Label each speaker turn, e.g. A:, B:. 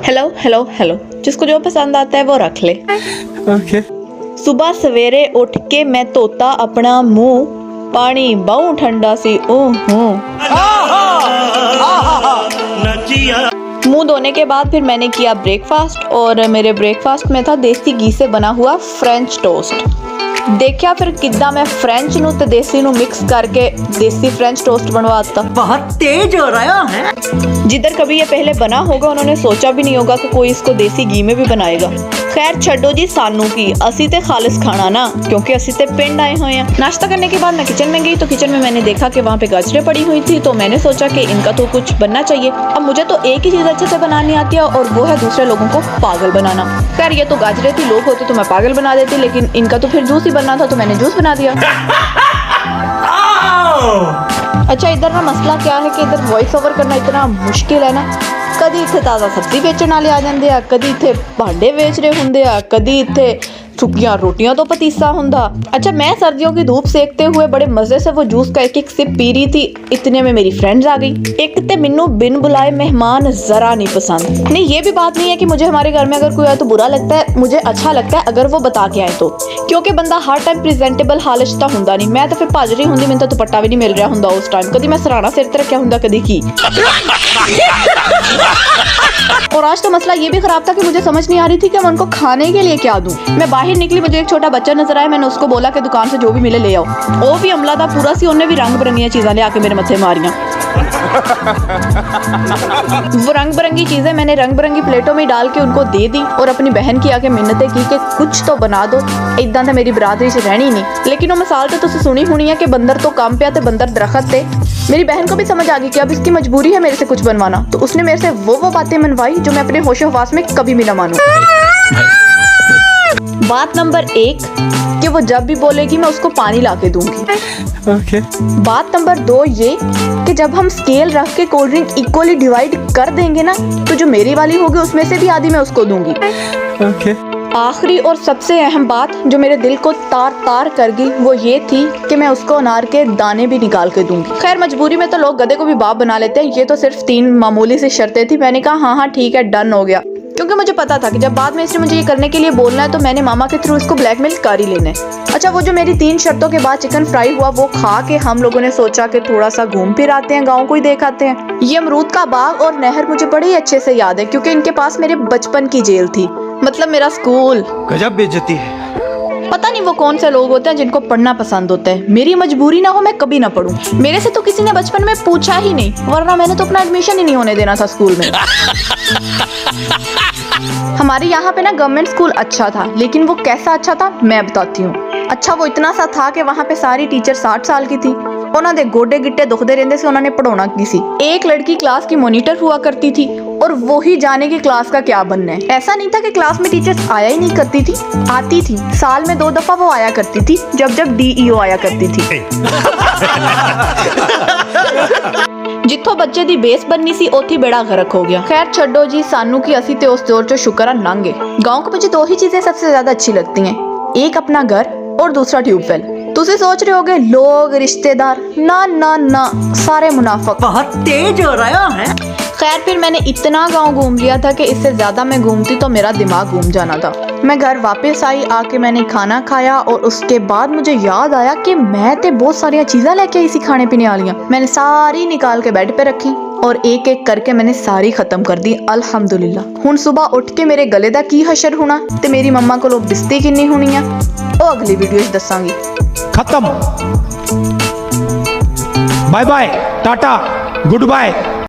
A: Hello hello hello, जिसको जो पसंद आता है वो रख ले।
B: ओके।
A: सुबह सवेरे उठ के मैं धोता अपना मुंह, पानी बहु ठंडा सी मुंह धोने के बाद फिर मैंने किया ब्रेकफास्ट और मेरे ब्रेकफास्ट में था देसी घी से बना हुआ फ्रेंच टोस्ट। देखिया फिर किद्दां मैं फ्रेंच नू ते देसी नू मिक्स करके देसी फ्रेंच टोस्ट बनवाता।
C: बहुत तेज हो रहा है।
A: जिधर कभी ये पहले बना होगा उन्होंने सोचा भी नहीं होगा कि कोई इसको देसी घी में भी बनाएगा। खैर छड्डो जी सानू की, असी ते खालिस खाना ना, क्योंकि असी ते पिंड आए हुए हैं। नाश्ता करने के बाद मैं किचन में गई तो किचन में मैंने देखा कि वहाँ पे गाजरें पड़ी हुई थी, तो मैंने सोचा कि इनका तो कुछ बनना चाहिए। अब मुझे तो एक ही चीज अच्छे से बनानी आती है और वो है दूसरे लोगों को पागल बनाना। खैर ये तो गाजरें थी, लोग होते तो मैं पागल बना देती, लेकिन इनका तो फिर जूस ही बनना था तो मैंने जूस बना दिया। अच्छा इधर ना मसला क्या है कि इधर वॉइस ओवर करना इतना मुश्किल है ना। कदी इत्थे ताज़ा सब्जी बेचण वाले आ जांदे आ, कदी इत्थे भांडे बेच रहे हुंदे आ, कदी इत्थे सुक्कियां रोटियां तो पतीसा हुंदा। अच्छा मैं सर्दियों की धूप सेकते हुए बड़े मजे से वो जूस का एक सिप पी रही थी, इतने में मेरी फ्रेंड्स आ गई। एक ते मिन्नू बिन बुलाए मेहमान जरा नहीं पसंद। नहीं ये भी बात नहीं है कि मुझे हमारे घर में अगर कोई आए तो बुरा लगता है, मुझे अच्छा लगता है अगर वो बता के आए तो, क्योंकि बंदा हर टाइम प्रेजेंटेबल हालत ता हुंदा नहीं। मैं तो फिर भज रही हुंदी, मैंने तो दुपट्टा भी नहीं मिल रहा हुंदा उस टाइम, कदी मैं सराहना सिर ते रखा हुंदा कदी की। और आज तो मसला ये भी खराब था कि मुझे समझ नहीं आ रही थी कि मैं उनको खाने के लिए क्या दूं। मैं बाहर निकली, मुझे एक छोटा बच्चा नजर आया, मैंने उसको बोला कि दुकान से जो भी मिले ले आओ। वो भी अमला था पूरा सी, उन्हें भी रंग बिरंगी चीजें ले आके मेरे मत्थे मारियां। वो रंग बिरंगी चीजें मैंने रंग बिरंगी प्लेटों में डाल के उनको दे दी और अपनी बहन की आके मिन्नतें की कि कुछ तो बना दो, इदा तो मेरी बरादरी से रहनी नहीं। लेकिन वो मिसाल तो तुसी सुनी होनी है कि बंदर तो काम पे ते बंदर दरख्त थे। मेरी बहन को भी समझ आ गई कि अब इसकी मजबूरी है मेरे से कुछ बनवाना, तो उसने मेरे से वो बातें मनवाई जो मैं अपने होशो हवास में कभी भी ना मानूं। बात नंबर 1 कि वो जब भी बोलेगी मैं उसको पानी ला के दूंगी।
B: ओके।
A: बात नंबर 2 ये कि जब हम स्केल रख के कोल्ड ड्रिंक इक्वली डिवाइड कर देंगे ना, तो जो मेरी वाली होगी उसमें से भी आधी मैं उसको दूंगी।
B: ओके।
A: आखिरी और सबसे अहम बात जो मेरे दिल को तार तार कर गई वो ये थी कि मैं उसको अनार के दाने भी निकाल के दूंगी। खैर मजबूरी में तो लोग गधे को भी बाप बना लेते हैं, ये तो सिर्फ 3 मामूली सी शर्तें थी। मैंने कहा हाँ ठीक है, डन हो गया, क्योंकि मुझे पता था कि जब बाद में इसने मुझे ये करने के लिए बोलना है तो मैंने मामा के थ्रू इसको ब्लैकमेल कर ही लेना है। अच्छा वो जो मेरी 3 शर्तों के बाद चिकन फ्राई हुआ वो खा के हम लोगों ने सोचा कि थोड़ा सा घूम फिर आते हैं, गाँव को ही देख आते हैं। ये अमरूद का बाग और नहर मुझे बड़े ही अच्छे से याद है, क्योंकि इनके पास मेरे बचपन की जेल थी, मतलब मेरा स्कूल।
B: गजब बेइज्जती है।
A: पता नहीं वो कौन से लोग होते हैं जिनको पढ़ना पसंद होता है। मेरी मजबूरी ना हो मैं कभी ना पढूं। मेरे से तो किसी ने बचपन में पूछा ही नहीं, वरना मैंने तो अपना एडमिशन ही नहीं होने देना था स्कूल में। हमारे यहाँ पे ना गवर्नमेंट स्कूल अच्छा था, लेकिन वो कैसा अच्छा था मैं बताती हूँ। अच्छा वो इतना सा था कि वहाँ पे सारी टीचर 60 साल की थी, उन्होंने गोडे गिट्टे दुखते रहते से उन्होंने पढ़ाना की सी। एक लड़की क्लास की मॉनिटर हुआ करती थी और वो ही जाने की क्लास का क्या बनना है। ऐसा नहीं था कि क्लास में टीचर्स आया ही नहीं करती थी, आती थी। साल में 2 दफा वो आया करती थी, जब DEO आया करती थी। जिथों बच्चे दी बेस बननी सी ओथी बेड़ा गर्क हो गया। खैर छड्डो जी सानू की, असी ते उस दौर चो शुक्र नांगे। गाँव को मुझे 2 ही चीजें सबसे ज्यादा अच्छी लगती हैं, एक अपना घर और दूसरा ट्यूबवेल। तुसी सोच रहे होगे लोग रिश्तेदार, ना ना ना सारे मुनाफिक।
C: बहुत तेज हो रहा है।
A: खैर फिर मैंने इतना गांव घूम लिया था कि इससे ज्यादा मैं घूमती तो मेरा दिमाग घूम जाना था। मैं घर वापस आई, आके मैंने खाना खाया और उसके बाद मुझे याद आया कि मैं ते बहुत सारी चीज़ें लेके आई सी खाने पीने वाली। मैंने सारी निकाल के बेड पे रखी और एक एक करके मैंने सारी खत्म कर दी अल्हम्दुलिल्लाह। हुण सुबह उठ के मेरे गले दा की हशर होना ते मेरी मम्मा को बिस्ती किन्नी होनी है वो अगली वीडियो च दसांगी।
B: खत्म। Bye bye, tata, good bye.